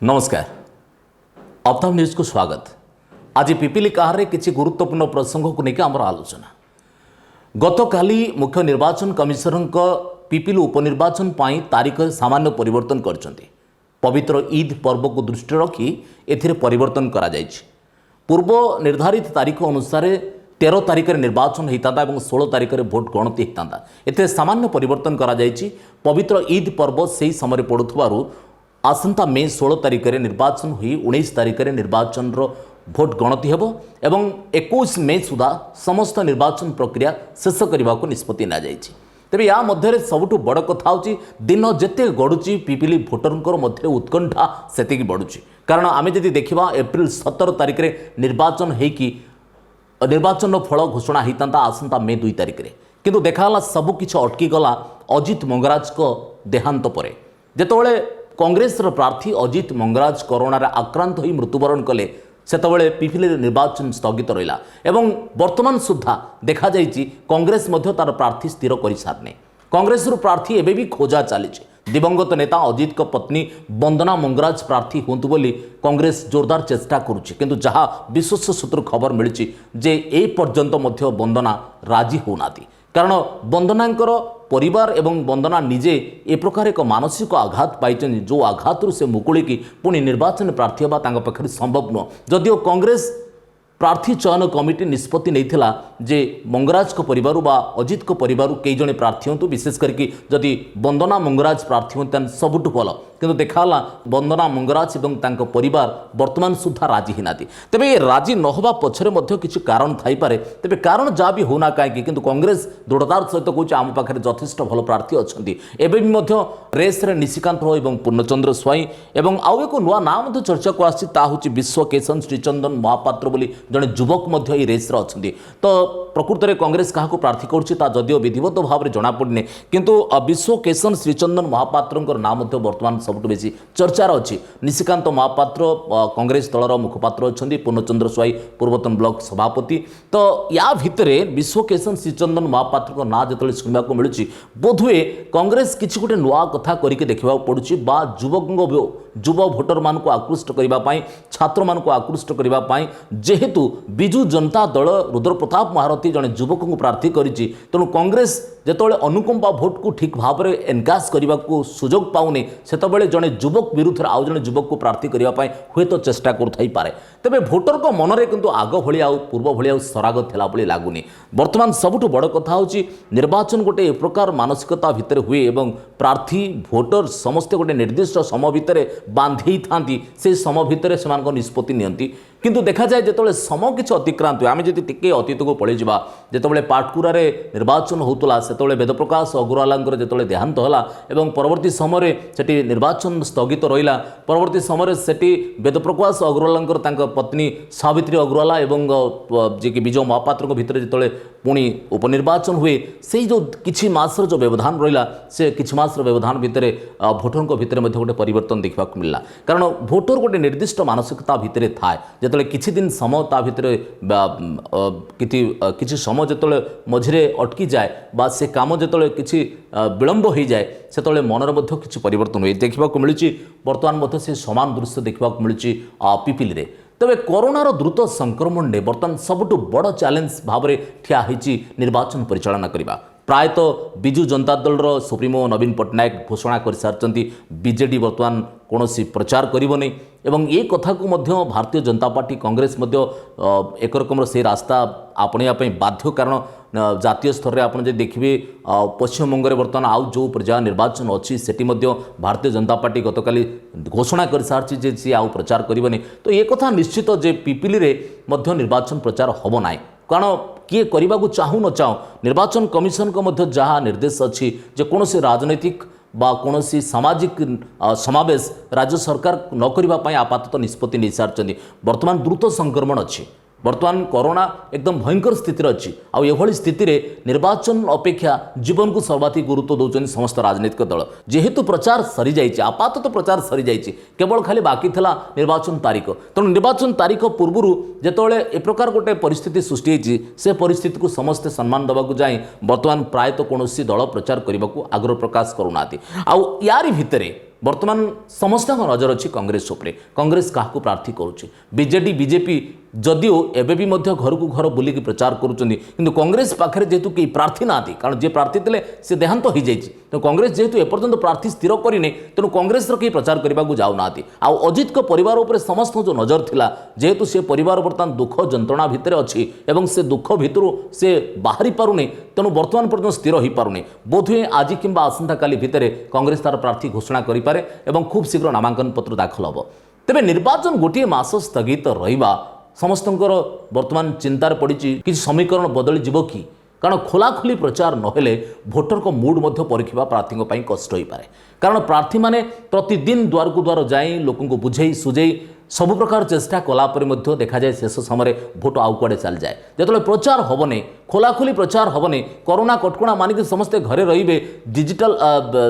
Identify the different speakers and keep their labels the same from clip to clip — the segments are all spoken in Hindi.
Speaker 1: नमस्कार आफ्ताब न्यूज को स्वागत। आज पिपिली कहार किसी गुरुत्वपूर्ण प्रसंग को लेकर आम आलोचना। गतकाली मुख्य निर्वाचन कमिशनर पिपिली उपनिर्वाचन पाई तारीख सामान्य परिवर्तन करछन्ती। पवित्र ईद पर्व को दृष्टि रखी एथिरे परिवर्तन करा जायछि। पूर्व निर्धारित तारीख अनुसार 13 तारीख में निर्वाचन होता और 16 तारीख में भोट गणति होता। एथे सामान्य परिवर्तन करा जायछि। पवित्र ईद पर्व से समय पड़ुथबारु आसंता मे 16 तारीख में निर्वाचन हुई 19 तारीख में निर्वाचन भोट गणति हेबो एवं 21 मे सुधा समस्त निर्वाचन प्रक्रिया शेष करने को निष्पत्ति ना जायछि। तेबे या मध्य सबुठु बड़ कथा होची दिन जेते गड़ुची पिपिली भोटरंकर मध्य उत्कंठा सेतिकी बढ़ुची। कारण आमे जदि देखिबा एप्रिल 17 तारीख में निर्वाचन हेकी निर्वाचन फल घोषणा होता आसंता मे 2 तारीख में, किंतु देखाला सबकिछ अटकी गला अजित मंगराज को देहांत पर। जेतबेले कांग्रेस प्रार्थी अजित मंगराज कोरोना आक्रांत हो मृत्युवरण कले सेतबेले पिपिली निर्वाचन स्थगित रहिला एवं वर्तमान सुद्धा देखा जाइछि कांग्रेस मध्य तार प्रार्थी स्थिर कर सारने। कांग्रेस प्रार्थी एबे भी खोजा चली। दिवंगत नेता अजित को पत्नी वंदना मंगराज प्रार्थी होंतु बोली कांग्रेस जोरदार चेष्टा करुछि, किंतु जहां विश्वस्त सूत्र खबर मिली जे ए पर्यंत मध्य वंदना राजी होनाती। कारण वंदनांकर परिवार एवं वंदना निजे ए प्रकार एक मानसिक आघात पाई जो आघात से मुकुड़ी पुणी निर्वाचन प्रार्थी होगा तांका पाखरे संभव नुह। जदिओ कांग्रेस प्रार्थी चयन कमिटी निष्पत्ति नहीं जे मंगराज को परिवार बा अजित को परिवार कई जने प्रार्थी हूँ, विशेष करके जदि वंदना मंगराज प्रार्थी हूँ सबुठ भल, किंतु देखाला वंदना मंगराज एवं तांको परिवार वर्तमान सुधा राजी ही नाती। तेबे ये राजी न होबा पछरे मध्य किछि कारण थाई पारे। तेबे कारण जा भी होना काहे, किंतु कांग्रेस दृढ़तार सहित कहूँ आम पाखे यथेष्ट भल प्रार्थी अच्छी। एबे भी मध्य रेस रे निशिकांत राव एवं पूर्णचंद्र स्वाई एवं आउ एक नुआ ना मध्य चर्चा को आसी ता होछि विश्वकेशन श्रीचंदन महापात्र बोली जड़े युवक मध्य ये रेस अच्छी। तो प्रकृत में कांग्रेस क्या प्रार्थी करुच्ची जदिओ विधिवत भाव में जनापड़े, किंतु विश्वकेशन श्रीचंदन महापात्र नाम बर्तमान सबुठ बेसी चर्चार अच्छी। निशिकांत महापात्र कांग्रेस दलर मुखपात्र अच्छा, पूर्णचंद्र स्वाई पूर्वतन ब्लॉक सभापति। तो या भितर विश्वकेशन श्रीचंदन महापात्र ना जो शुणा मिलूँ बोधहुए कांग्रेस किसी गोटे नुआ कथा करके देखा पड़ुछि बा युव भोटर मान को आकृष्ट करने छात्र मान को आकृष्ट करने जेहेतु बिजु जनता दल रुद्र प्रताप महारथी जड़े युवक को प्रार्थी करिछि, तेणु कांग्रेस जेतबेले अनुकंपा भोट को ठीक भाव में एनकाश करने को सुजोग पाउने सेतबेले जड़े युवक विरुद्ध आउ जड़े युवक को प्रार्थी करने हुए तो चेष्टा करुथाई पारे। तेबे भोटर को मनरे किंतु आग भली आउ पूर्व भली आउ सराग थिला भली लागुनी। वर्तमान सबुठु बड़ कथा होछि निर्वाचन गोटे ए प्रकार मानसिकता भितर हुए एवं प्रार्थी भोटर समस्ते गोटे निर्दिष्ट समय भितर बांधि थांती से समय भितर से निष्पत्ति नियंती, किंतु देखा जाए जिते समय किसी अतिक्रांत हुए आम जी टे अतीत को पलि जा जिते पाटकुरा निर्वाचन होता से वेदप्रकाश अग्रवाला जो देहांत होला एवं परवर्ती समय से निर्वाचन स्थगित रहा। परवर्ती समय से वेदप्रकाश अग्रवाला पत्नी सावित्री अग्रवाला एवं जी कि विजय महापात्र भितर जो पुणी उपनिर्वाचन हुए से जो किछि मासर जो व्यवधान रहा से किछि मासर व्यवधान भितर भोटर भितर गोटे परिवर्तन देखा मिलला। कारण भोटर गोटे निर्दिष्ट मानसिकता भितर थाए जो किछि दिन समय ता भितर किछि समय जो मझिरे अटकी जाए बा से काम जो किछि विलंब हो जाए से मनर मध्य किछि परिवर्तन हुए देखा मिलूँ। बर्तमान मध्य से समान दृश्य देखा मिलूँ पिपिली रे। तबे कोरोनार द्रुत संक्रमण ने बर्तमान सबुठु बड़ चैलेंज भाव में ठिया होइछि निर्वाचन परिचालना करबा। प्रायतः विजु जनता दल सुप्रीमो नवीन पट्टनायक घोषणा कर सारी बीजेडी बर्तमान कौन प्रचार करिबो एवं ये कथा को मध्य भारतीय जनता पार्टी कांग्रेस मध्य एक रकम से रास्ता आपणा बाध्य। कारण जातीय स्तर में आप देखिए पश्चिमबंग में बर्तमान आउ जो पर्याय निर्वाचन अच्छी से भारतीय जनता पार्टी गतकाली घोषणा कर सारी जे सी आउ प्रचार करिबोनी। तो ये कथा निश्चित जे पिपिली रे मध्य निर्वाचन प्रचार हम ना, कारण किए करने को चाहू न चाहू निर्वाचन कमिशन को मध्य जहाँ निर्देश अच्छी जे कौन से राजनैतिक बा कौन सामाजिक समावेश राज्य सरकार न करने आपातत निष्पत्ति नहीं सारी। वर्तमान द्रुत संक्रमण अच्छी, बर्तमान कोरोना एकदम भयंकर स्थिति अच्छी आउ स्थिति रे निर्वाचन अपेक्षा जीवन को सर्वाधिक गुरुत्व दौरान समस्त राजनीतिक दल। जेहेतु प्रचार सरी जाइए आपातत प्रचार सरी जाइए केवल खाली बाकी थिला निर्वाचन तारीख। तेणु निर्वाचन तारीख पूर्व जितेबाला ए प्रकार गोटे परिस्थिति सृष्टि होती से परिस्थिति को समस्ते सम्मान देवाक जाए बर्तमान प्रायतः कौन दल प्रचार करने को आग्रह प्रकाश करूना। आउ यारी भितर बर्तमान समस्त नजर अच्छी कांग्रेस उपरे कांग्रेस क्या प्रार्थी करुच्ची बीजेडी बीजेपी जदिओ एबे भी मध्य घर को घर बुलिक प्रचार करुँच कांग्रेस पाखे जेहेतु कई प्रार्थी ना कारण जे प्रार्थी थे से देहांत हो जाए तेणु कांग्रेस जेहेतु एपर्यंत प्रार्थी स्थिर करनी तेणु कांग्रेस कई प्रचार करने को जाऊना आउ अजित को परिवार उपर समस्त जो नजर थिला जेहेतु से परिवार बर्तमान दुख जंत्रणा भितर अच्छी एवं से दुख भितर से बाहरी पारुनी तेणु बर्तमान पर्यटन स्थिर हो पारुनी बोधहुए आज कि आसंता काली भितर कांग्रेस तार प्रार्थी घोषणा करें और खूब शीघ्र नामांकन पत्र दाखल हम तेज निर्वाचन गोटे मास स्थगित रहा समस्तंकर वर्तमान चिंतार पड़ी कि समीकरण बदली जीव कि कारण खोलाखोली प्रचार नहेले भोटर को मूड मध्य परीक्षा प्रार्थी कष्ट हो पाए कारण प्रार्थी माने प्रतिदिन द्वार को द्वार जाए लोक बुझे सुझे सबु प्रकार चेष्टा कलापर देखा जाए शेष समय भोट आउ कड़े चल जाए जो प्रचार हेनी खोलाखोली प्रचार हेनी कोरोना कटकणा मानिक समस्ते घरे रे डिजिटल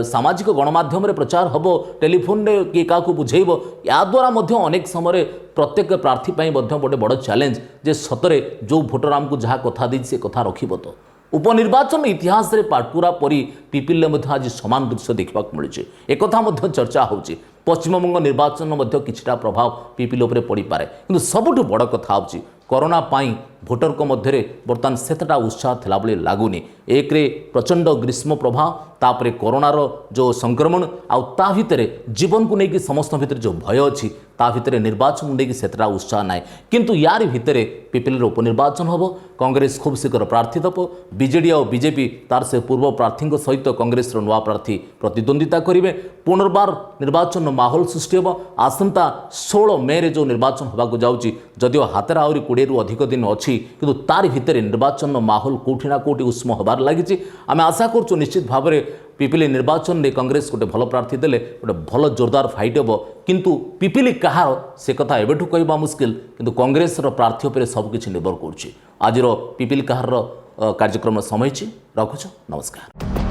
Speaker 1: सामाजिक गणमाध्यम प्रचार हम टेलीफोन किए क्या बुझेब या द्वारा अनेक समय प्रत्येक प्रार्थी गोटे बड़ चैलेंज जे सतरे जो भोटर आमको जहाँ कथा दी से कथा रखिब तो उपनिर्वाचन इतिहास रे पाटपुरा परी पिपिल आज समान दृश्य देखा मिलूँ एक चर्चा होची पश्चिमबंग निर्वाचन किछिटा प्रभाव पिपिल उपरे पड़ पारे किंतु सबुठ बड़ कथा होची कोरोना पाई भोटर को मध्य बर्तमान सेतटा उत्साह थिला भली लागुनी एक रे प्रचंड ग्रीष्म प्रभाव तापरे कोरोनार जो संक्रमण आउ ता भितरे जीवन को लेकिन समस्त भितर जो भय अच्छी ता भितरे निर्वाचन को लेकिन सेतटा उत्साह नाई किंतु यार भितरे पिपिल उपनिर्वाचन हम कांग्रेस खूब शीघ्र प्रार्थी दब बीजेडी और बीजेपी तार से पूर्व प्रार्थी सहित कांग्रेस नुआ प्रार्थी प्रतिद्वंदिता करेंगे पुनर्बार निर्वाचन माहौल सृष्टि हम आसंता 16 मे रे जो निर्वाचन होगा जाऊँगी जदिव हाथ आहरी 20 रु अधिक दिन अच्छी किंतु तार भितर निर्वाचन माहौल कौटी ना कौटी उष्म होबार लगी आम आशा करूँ निश्चित भाव में पिपिली निर्वाचन में कांग्रेस गोटे भल प्रार्थी देले गोटे भल जोरदार फाइट हम किंतु पिपिली कहार से कथा एबेठू कहवा मुस्किल किंतु कांग्रेस प्रार्थी पर सबकिछि निर्भर करुच्ची आज पिपिली कहार कार्यक्रम समय रखुछ नमस्कार।